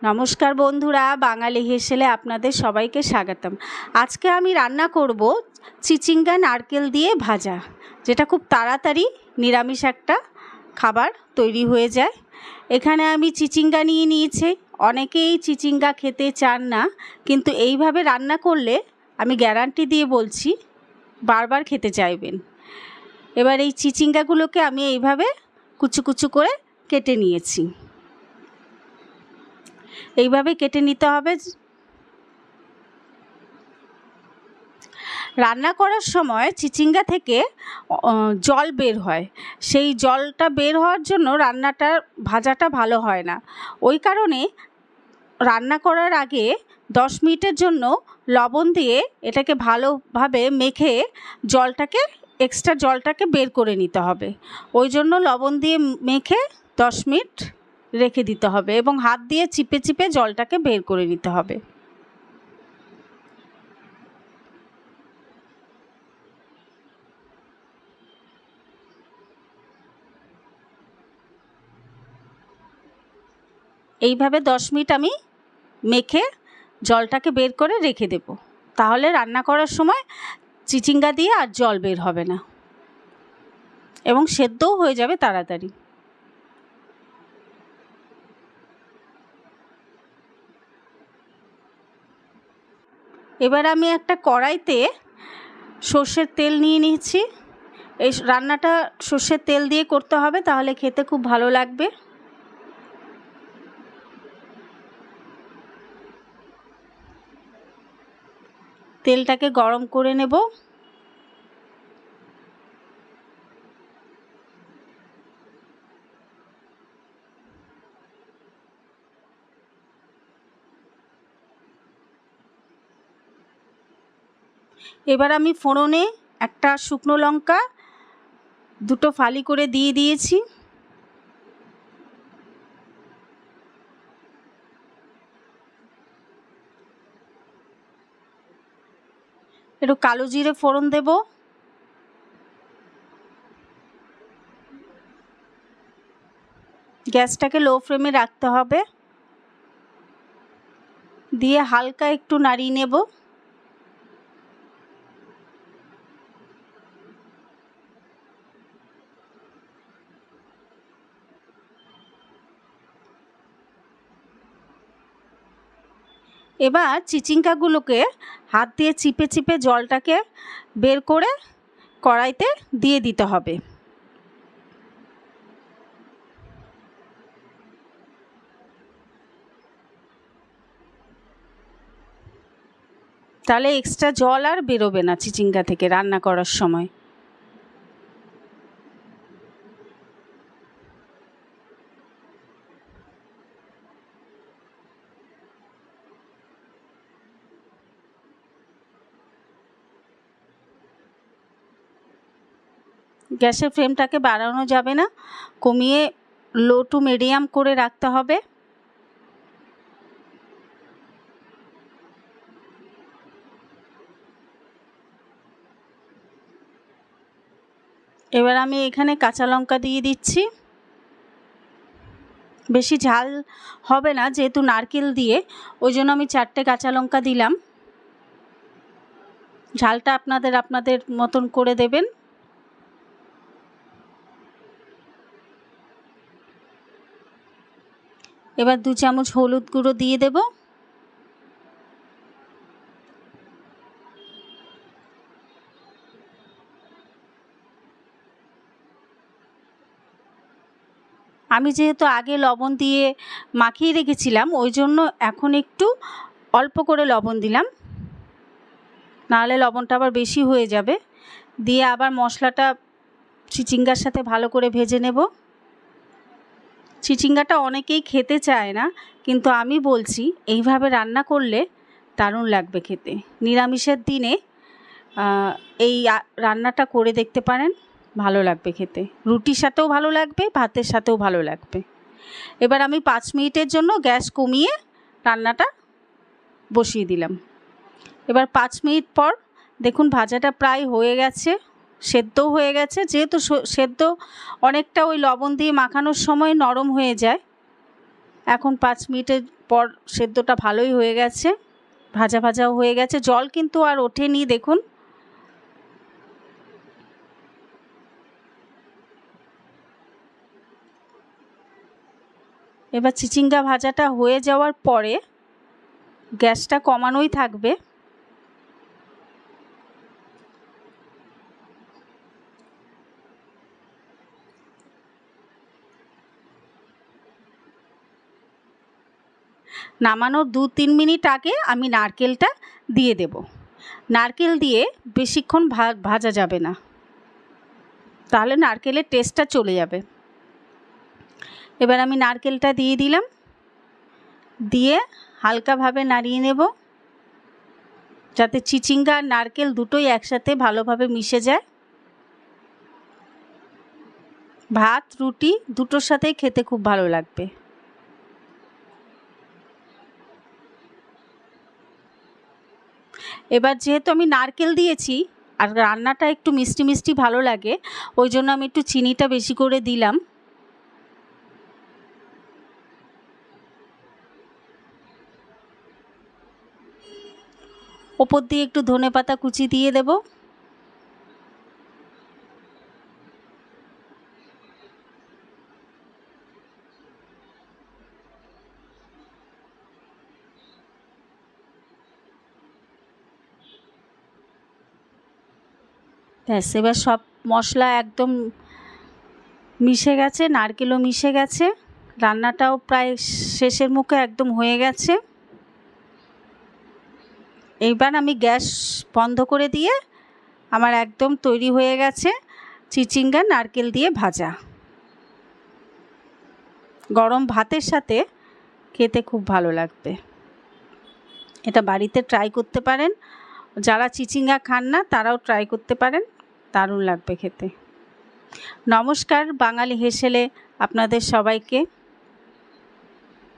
নমস্কার বন্ধুরা, বাঙালি হেসেলে আপনাদের সবাইকে স্বাগতম। আজকে আমি রান্না করব চিচিঙ্গা নারকেল দিয়ে ভাজা, যেটা খুব তাড়াতাড়ি নিরামিষ একটা খাবার তৈরি হয়ে যায়। এখানে আমি চিচিঙ্গা নিয়ে নিয়েছি। অনেকেই চিচিঙ্গা খেতে চান না, কিন্তু এইভাবে রান্না করলে আমি গ্যারান্টি দিয়ে বলছি বারবার খেতে চাইবেন। এবার এই চিচিঙ্গাগুলোকে আমি এইভাবে কুচু কুচু করে কেটে নিয়েছি। এইভাবে কেটে নিতে হবে। রান্না করার সময় চিচিঙ্গা থেকে জল বের হয়, সেই জলটা বের হওয়ার জন্য ভাজাটা ভালো হয় না। ওই কারণে রান্না করার আগে 10 মিনিটের জন্য লবণ দিয়ে এটাকে ভালোভাবে মেখে এক্সট্রা জলটাকে বের করে নিতে হবে। ওই জন্য লবণ দিয়ে মেখে 10 মিনিট রেখে দিতে হবে এবং হাত দিয়ে চিপে চিপে জলটাকে বের করে নিতে হবে। এইভাবে 10 মিনিট আমি মেখে জলটাকে বের করে রেখে দেব। তাহলে রান্না করার সময় চিচিঙ্গা দিয়ে আর জল বের হবে না এবং সেদ্ধও হয়ে যাবে তাড়াতাড়ি। এবার আমি একটা কড়াইতে সর্ষের তেল নিয়ে নিয়েছি। এই রান্নাটা সর্ষের তেল দিয়ে করতে হবে, তাহলে খেতে খুব ভালো লাগবে। তেলটাকে গরম করে নেব। এবার আমি ফোড়নে একটা শুকনো লঙ্কা দুটো ফালি করে দিয়ে দিয়েছি। একটু কালো জিরে ফোড়ন দেব। গ্যাসটাকে লো ফ্লেমে রাখতে হবে, দিয়ে হালকা একটু নাড়িয়ে নেব। এবার চিচিঙ্গাগুলোকে হাত দিয়ে চিপে চিপে জলটাকে বের করে কড়াইতে দিয়ে দিতে হবে। তাহলে এক্সট্রা জল আর বেরোবে না চিচিঙ্গা থেকে রান্না করার সময়। গ্যাসের ফ্লেমটাকে বাড়ানো যাবে না, কমিয়ে লো টু মিডিয়াম করে রাখতে হবে। এবার আমি এখানে কাঁচা লঙ্কা দিয়ে দিচ্ছি। বেশি ঝাল হবে না, যেহেতু নারকেল দিয়ে, ওই জন্য আমি 4টে কাঁচা লঙ্কা দিলাম। ঝালটা আপনাদের মতন করে দেবেন। এবার 2 চামচ হলুদ গুঁড়ো দিয়ে দেব। আমি যেহেতু আগে লবণ দিয়ে মাখিয়ে রেখেছিলাম, ওই জন্য এখন একটু অল্প করে লবণ দিলাম, নাহলে লবণটা আবার বেশি হয়ে যাবে। দিয়ে আবার মশলাটা চিচিঙ্গার সাথে ভালো করে ভেজে নেব। চিচিঙ্গাটা অনেকেই খেতে চায় না, কিন্তু আমি বলছি এইভাবে রান্না করলে দারুণ লাগবে খেতে। নিরামিষের দিনে এই রান্নাটা করে দেখতে পারেন, ভালো লাগবে খেতে। রুটির সাথেও ভালো লাগবে, ভাতের সাথেও ভালো লাগবে। এবার আমি 5 মিনিটের জন্য গ্যাস কমিয়ে রান্নাটা বসিয়ে দিলাম। এবার 5 মিনিট পর দেখুন ভাজাটা প্রায় হয়ে গেছে, সেদ্ধও হয়ে গেছে। যেহেতু সেদ্ধ অনেকটা ওই লবণ দিয়ে মাখানোর সময় নরম হয়ে যায়, এখন 5 মিনিটের পর সেদ্ধটা ভালোই হয়ে গেছে, ভাজা ভাজাও হয়ে গেছে, জল কিন্তু আর ওঠেনি দেখুন। এবার চিচিঙ্গা ভাজাটা হয়ে যাওয়ার পরে গ্যাসটা কমানোই থাকবে। নামানোর 2-3 মিনিট আগে আমি নারকেলটা দিয়ে দেব। নারকেল দিয়ে বেশিক্ষণ ভাজা যাবে না, তাহলে নারকেলের টেস্টটা চলে যাবে। এবার আমি নারকেলটা দিয়ে দিলাম, দিয়ে হালকাভাবে নাড়িয়ে নেব যাতে চিচিঙ্গা আর নারকেল দুটোই একসাথে ভালোভাবে মিশে যায়। ভাত রুটি দুটোর সাথেই খেতে খুব ভালো লাগবে। এবার যেহেতু আমি নারকেল দিয়েছি আর রান্নাটা একটু মিষ্টি মিষ্টি ভালো লাগে, ওই জন্য আমি একটু চিনিটা বেশি করে দিলাম। ওপর দিয়ে একটু ধনেপাতা কুচি দিয়ে দেব। ব্যাস, এবার সব মশলা একদম মিশে গেছে, নারকেলও মিশে গেছে, রান্নাটাও প্রায় শেষের মুখে একদম হয়ে গেছে। এইবার আমি গ্যাস বন্ধ করে দিয়ে আমার একদম তৈরি হয়ে গেছে চিচিঙ্গা নারকেল দিয়ে ভাজা। গরম ভাতের সাথে খেতে খুব ভালো লাগবে। এটা বাড়িতে ট্রাই করতে পারেন, যারা চিচিঙ্গা খান না তারাও ট্রাই করতে পারেন, দারুণ লাগবে খেতে। নমস্কার, বাঙালি হেসেলে আপনাদের সবাইকে।